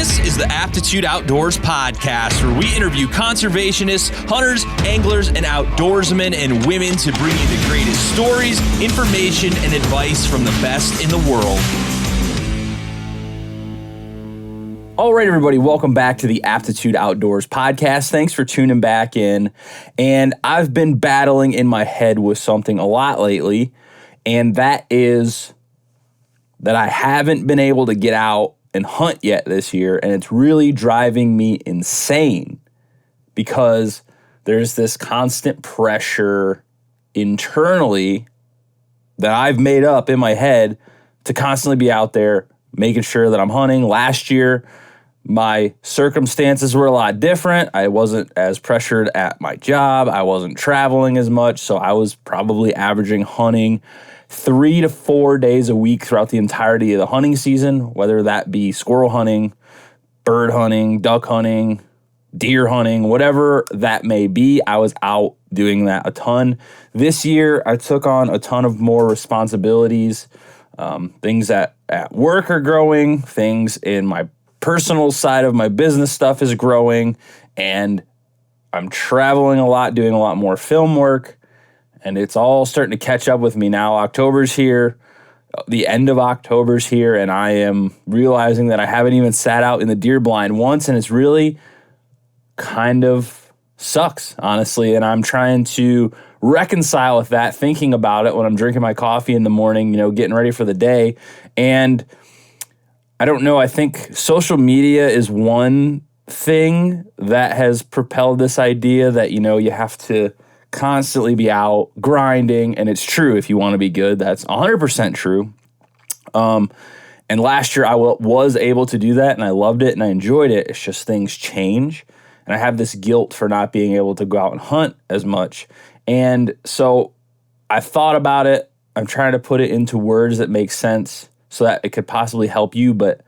This is the Aptitude Outdoors podcast, where we interview conservationists, hunters, anglers, and outdoorsmen and women to bring you the greatest stories, information, and advice from the best in the world. All right, everybody, welcome back to the Aptitude Outdoors podcast. Thanks for tuning back in. And I've been battling in my head with something a lot lately, and that is that I haven't been able to get out and hunt yet this year, and it's really driving me insane because there's this constant pressure internally that I've made up in my head to constantly be out there making sure that I'm hunting. Last year, my circumstances were a lot different. I wasn't as pressured at my job. I wasn't traveling as much, so I was probably averaging hunting 3 to 4 days a week throughout the entirety of the hunting season, whether that be squirrel hunting, bird hunting, duck hunting, deer hunting, whatever that may be. I was out doing that a ton. This year, I took on a ton of more responsibilities. Things at work are growing. Things in my personal side of my business stuff is growing. And I'm traveling a lot, doing a lot more film work. And it's all starting to catch up with me now. October's here. The end of October's here. And I am realizing that I haven't even sat out in the deer blind once. And it's really kind of sucks, honestly. And I'm trying to reconcile with that, thinking about it when I'm drinking my coffee in the morning, getting ready for the day. And I don't know, I think social media is one thing that has propelled this idea that, you have to constantly be out grinding. And it's true, if you want to be good, that's 100% true. And last year I was able to do that, and I loved it and I enjoyed it. It's just things change. And I have this guilt for not being able to go out and hunt as much. And so I thought about it. I'm trying to put it into words that make sense so that it could possibly help you. But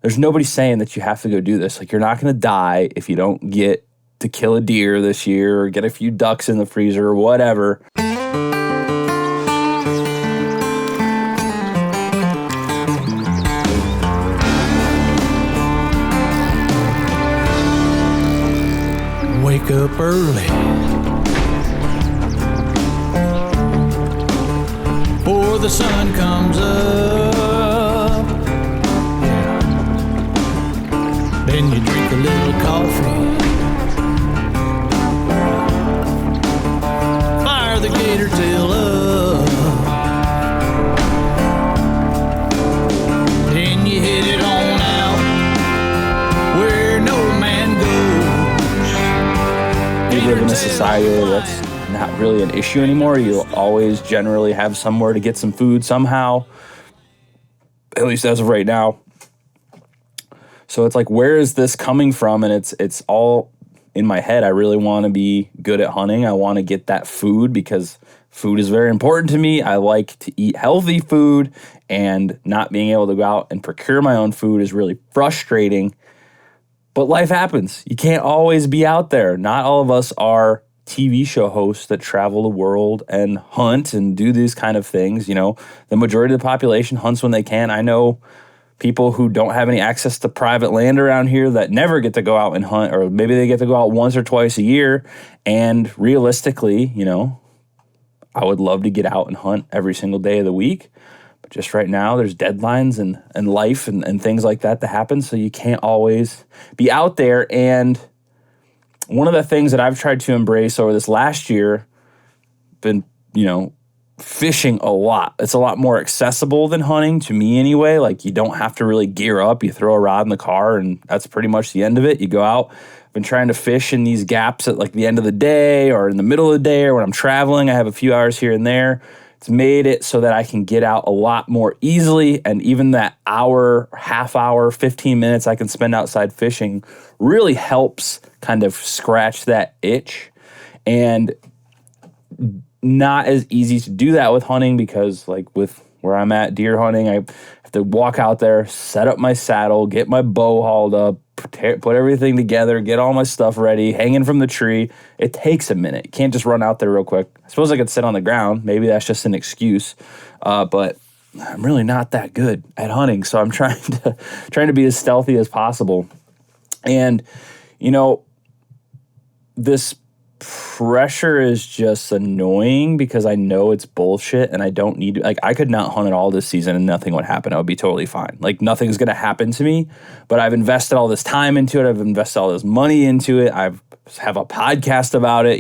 there's nobody saying that you have to go do this. Like, you're not going to die if you don't get to kill a deer this year or get a few ducks in the freezer or whatever. Wake up early before the sun comes up. Yeah. Then you drink a little coffee, fire the gator tail up, then you hit it on out where no man goes. We live in a society where that's not really an issue anymore. You'll always generally have somewhere to get some food somehow, at least as of right now. So it's like, where is this coming from? And it's all in my head. I really want to be good at hunting. I want to get that food because food is very important to me. I like to eat healthy food, and not being able to go out and procure my own food is really frustrating. But life happens. You can't always be out there. Not all of us are TV show hosts that travel the world and hunt and do these kind of things. The majority of the population hunts when they can. I know people who don't have any access to private land around here that never get to go out and hunt, or maybe they get to go out once or twice a year. And realistically, I would love to get out and hunt every single day of the week. But just right now, there's deadlines and life and things like that happen. So you can't always be out there. And one of the things that I've tried to embrace over this last year, been, fishing a lot. It's a lot more accessible than hunting, to me anyway. Like, you don't have to really gear up. You throw a rod in the car and that's pretty much the end of it. You go out. I've been trying to fish in these gaps at like the end of the day or in the middle of the day, or when I'm traveling, I have a few hours here and there. It's made it so that I can get out a lot more easily. And even that hour, half hour, 15 minutes I can spend outside fishing really helps kind of scratch that itch. And not as easy to do that with hunting, because like with where I'm at deer hunting, I have to walk out there, set up my saddle, get my bow hauled up, put everything together, get all my stuff ready, hanging from the tree. It takes a minute. You can't just run out there real quick. I suppose I could sit on the ground. Maybe that's just an excuse. But I'm really not that good at hunting, so I'm trying to be as stealthy as possible. And, you know, this pressure is just annoying because I know it's bullshit and I don't need to, like, I could not hunt at all this season and nothing would happen. I would be totally fine. Like, nothing's going to happen to me, but I've invested all this time into it. I've invested all this money into it. Have a podcast about it,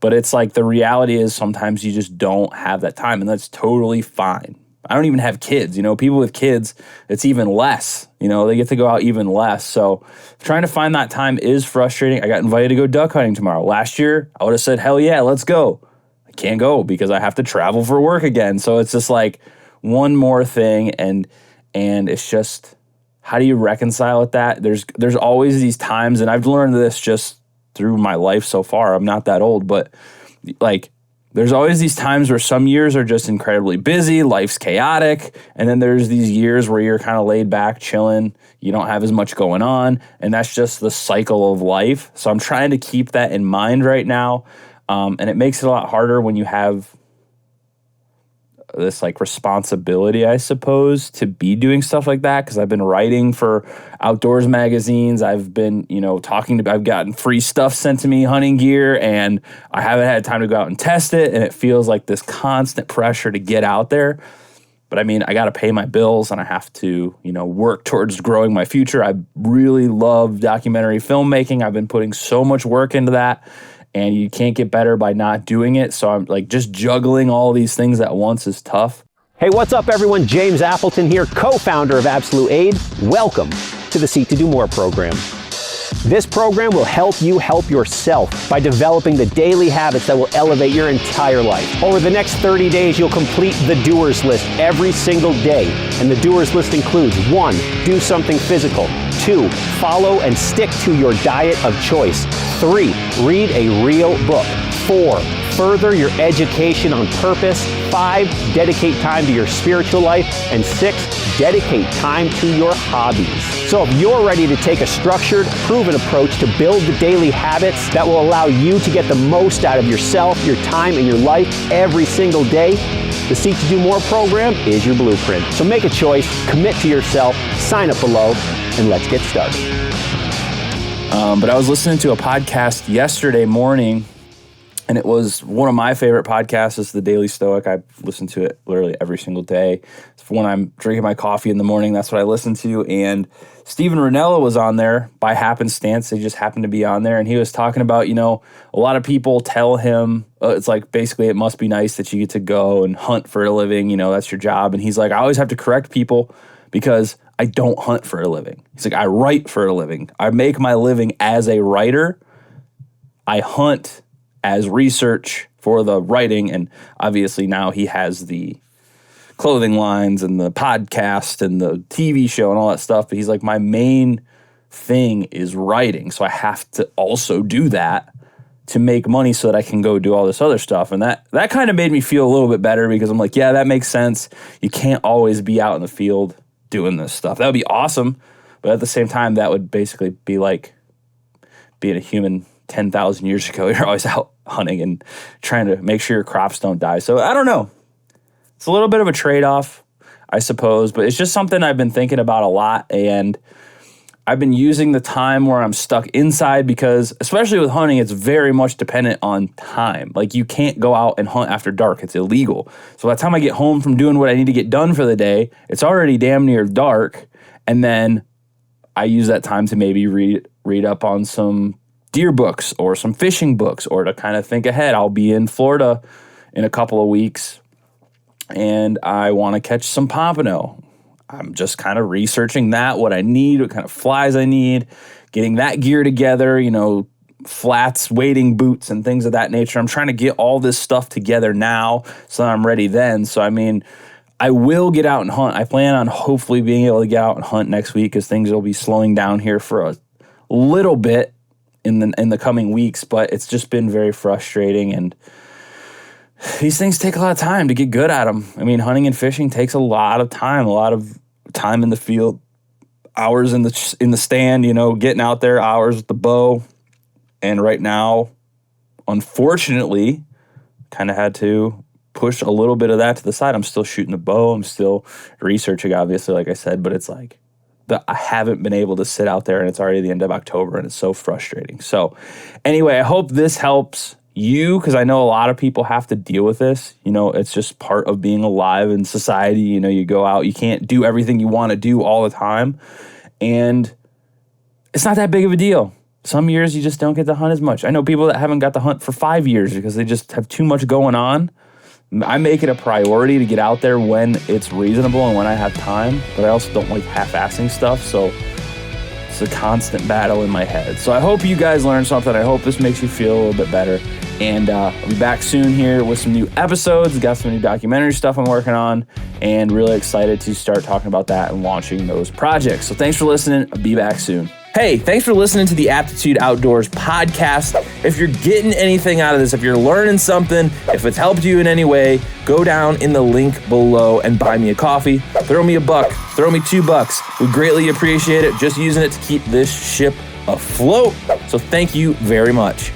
but it's like the reality is sometimes you just don't have that time, and that's totally fine. I don't even have kids, people with kids, it's even less, they get to go out even less. So trying to find that time is frustrating. I got invited to go duck hunting tomorrow. Last year, I would have said, hell yeah, let's go. I can't go because I have to travel for work again. So it's just like one more thing. And it's just, how do you reconcile with that? There's always these times, and I've learned this just through my life so far. I'm not that old, but like, there's always these times where some years are just incredibly busy, life's chaotic, and then there's these years where you're kind of laid back, chilling, you don't have as much going on, and that's just the cycle of life. So I'm trying to keep that in mind right now, and it makes it a lot harder when you have this like responsibility, I suppose, to be doing stuff like that, because I've been writing for outdoors magazines. I've been, I've gotten free stuff sent to me, hunting gear, and I haven't had time to go out and test it. And it feels like this constant pressure to get out there. But I mean, I got to pay my bills and I have to, work towards growing my future. I really love documentary filmmaking. I've been putting so much work into that. And you can't get better by not doing it. So I'm like, just juggling all these things at once is tough. Hey, what's up, everyone? James Appleton here, co-founder of Absolute Aid. Welcome to the Seek to Do More program. This program will help you help yourself by developing the daily habits that will elevate your entire life. Over the next 30 days, you'll complete the doers list every single day. And the doers list includes 1, do something physical. 2, follow and stick to your diet of choice. 3, read a real book. 4, further your education on purpose. 5, dedicate time to your spiritual life. And 6, dedicate time to your hobbies. So if you're ready to take a structured, proven approach to build the daily habits that will allow you to get the most out of yourself, your time, and your life every single day, the Seek to Do More program is your blueprint. So make a choice, commit to yourself, sign up below, and let's get started. But I was listening to a podcast yesterday morning, and it was one of my favorite podcasts. It's the Daily Stoic. I listen to it literally every single day. When I'm drinking my coffee in the morning, that's what I listen to. And Steven Rinella was on there by happenstance. They just happened to be on there. And he was talking about, a lot of people tell him, it's like basically it must be nice that you get to go and hunt for a living. That's your job. And he's like, I always have to correct people because I don't hunt for a living. He's like, I write for a living. I make my living as a writer. I hunt as research for the writing. And obviously now he has the clothing lines and the podcast and the TV show and all that stuff. But he's like, my main thing is writing. So I have to also do that to make money so that I can go do all this other stuff. And that kind of made me feel a little bit better because I'm like, yeah, that makes sense. You can't always be out in the field doing this stuff. That would be awesome. But at the same time, that would basically be like being a human 10,000 years ago. You're always out hunting and trying to make sure your crops don't die. So I don't know. It's a little bit of a trade-off, I suppose, but it's just something I've been thinking about a lot, and I've been using the time where I'm stuck inside because, especially with hunting, it's very much dependent on time. Like, you can't go out and hunt after dark. It's illegal. So by the time I get home from doing what I need to get done for the day, it's already damn near dark, and then I use that time to maybe read up on some deer books or some fishing books, or to kind of think ahead. I'll be in Florida in a couple of weeks, and I want to catch some pompano. I'm just kind of researching that, what I need, what kind of flies I need, getting that gear together, flats, wading boots, and things of that nature. I'm trying to get all this stuff together now so that I'm ready then. So, I will get out and hunt. I plan on hopefully being able to get out and hunt next week because things will be slowing down here for a little bit in the coming weeks, but it's just been very frustrating, and these things take a lot of time to get good at them. Hunting and fishing takes a lot of time in the field, hours in the stand, getting out there, hours with the bow. And right now, unfortunately, kind of had to push a little bit of that to the side. I'm still shooting the bow. I'm still researching, obviously, like I said, but it's like that I haven't been able to sit out there, and it's already the end of October, and it's so frustrating. So anyway, I hope this helps you, because I know a lot of people have to deal with this. It's just part of being alive in society. You go out, you can't do everything you want to do all the time, and it's not that big of a deal. Some years you just don't get to hunt as much. I know people that haven't got to hunt for 5 years because they just have too much going on. I make it a priority to get out there when it's reasonable and when I have time, but I also don't like half-assing stuff, so it's a constant battle in my head. So I hope you guys learned something. I hope this makes you feel a little bit better. And I'll be back soon here with some new episodes. Got some new documentary stuff I'm working on, and really excited to start talking about that and launching those projects. So thanks for listening. I'll be back soon. Hey, thanks for listening to the Aptitude Outdoors podcast. If you're getting anything out of this, if you're learning something, if it's helped you in any way, go down in the link below and buy me a coffee. Throw me $1, throw me $2. We greatly appreciate it. Just using it to keep this ship afloat. So thank you very much.